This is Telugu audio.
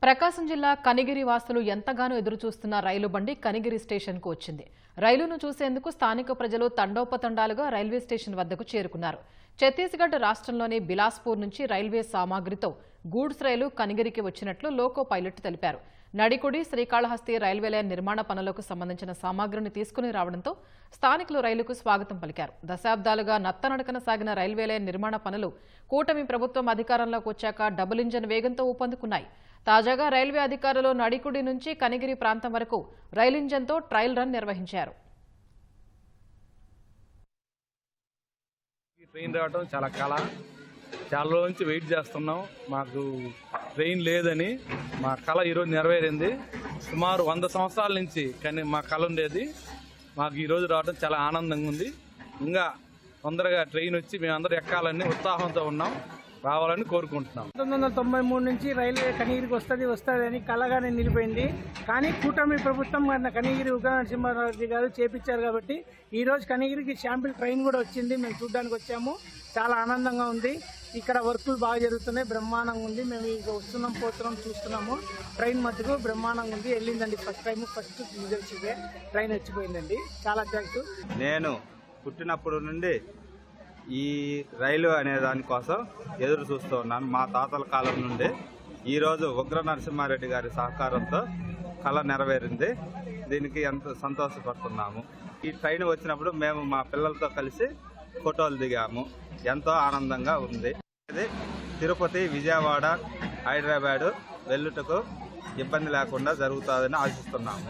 ప్రకాశం జిల్లా కనిగిరి వాసులు ఎంతగానో ఎదురుచూస్తున్న రైలు బండి కనిగిరి స్టేషన్కు వచ్చింది. రైలును చూసేందుకు స్థానిక ప్రజలు తండోపతండాలుగా రైల్వే స్టేషన్ వద్దకు చేరుకున్నారు. ఛత్తీస్గఢ్ రాష్ట్రంలోని బిలాస్పూర్ నుంచి రైల్వే సామాగ్రితో గూడ్స్ రైలు కనిగిరికి వచ్చినట్లు లోకో పైలట్ తెలిపారు. నడికుడి శ్రీకాళహస్తి రైల్వే లైన్ నిర్మాణ పనులకు సంబంధించిన సామాగ్రిని తీసుకుని రావడంతో స్థానికులు రైలుకు స్వాగతం పలికారు. దశాబ్దాలుగా నత్తనడకన సాగిన రైల్వే లైన్ నిర్మాణ పనులు కూటమి ప్రభుత్వం అధికారంలోకి వచ్చాక డబుల్ ఇంజన్ వేగంతో ఊపందుకున్నాయి. తాజాగా రైల్వే అధికారులు నడికుడి నుంచి కనిగిరి ప్రాంతం వరకు రైలు ఇంజన్తో ట్రయల్ రన్ నిర్వహించారు. ట్రైన్ రావడం చాలా రోజుల నుంచి వెయిట్ చేస్తున్నాం. మాకు ట్రైన్ లేదని మా కళ ఈరోజు నెరవేరింది. సుమారు 100 సంవత్సరాల నుంచి కానీ మా కళ ఉండేది. మాకు ఈరోజు రావడం చాలా ఆనందంగా ఉంది. ఇంకా తొందరగా ట్రైన్ వచ్చి మేమందరూ ఎక్కాలని ఉత్సాహంతో ఉన్నాం. రావాలని కోరుకుంటున్నాం. 1993 నుంచి రైల్వే కనిగిరికి వస్తుంది కలగానే నిలిపోయింది. కానీ కూటమి ప్రభుత్వం కనిగిరి ఉగ్ర నరసింహారెడ్డి గారు చేపించారు కాబట్టి ఈ రోజు కనిగిరికి శాంపిల్ ట్రైన్ కూడా వచ్చింది. మేము చూడడానికి వచ్చాము. చాలా ఆనందంగా ఉంది. ఇక్కడ వర్కులు బాగా జరుగుతున్నాయి. బ్రహ్మాండంగా ఉంది. మేము ఇక వస్తున్నాం, పోతున్నాం, చూస్తున్నాము. ట్రైన్ మట్టుకు బ్రహ్మాండంగా ఉంది. వెళ్ళిందండి ఫస్ట్ రిజల్ట్స్ ట్రైన్ వచ్చిపోయిందండి. చాలా థ్యాంక్స్. నేను పుట్టినప్పుడు నుండి ఈ రైలు అనే దానికోసం ఎదురు చూస్తూ ఉన్నాను. మా తాతల కాలం నుండి ఈరోజు ఉగ్ర నరసింహారెడ్డి గారి సహకారంతో కళ నెరవేరింది. దీనికి ఎంతో సంతోషపడుతున్నాము. ఈ ట్రైన్ వచ్చినప్పుడు మేము మా పిల్లలతో కలిసి ఫోటోలు దిగాము. ఎంతో ఆనందంగా ఉంది. ఇది తిరుపతి, విజయవాడ, హైదరాబాదు వెళ్ళుటకు ఇబ్బంది లేకుండా జరుగుతుందని ఆశిస్తున్నాము.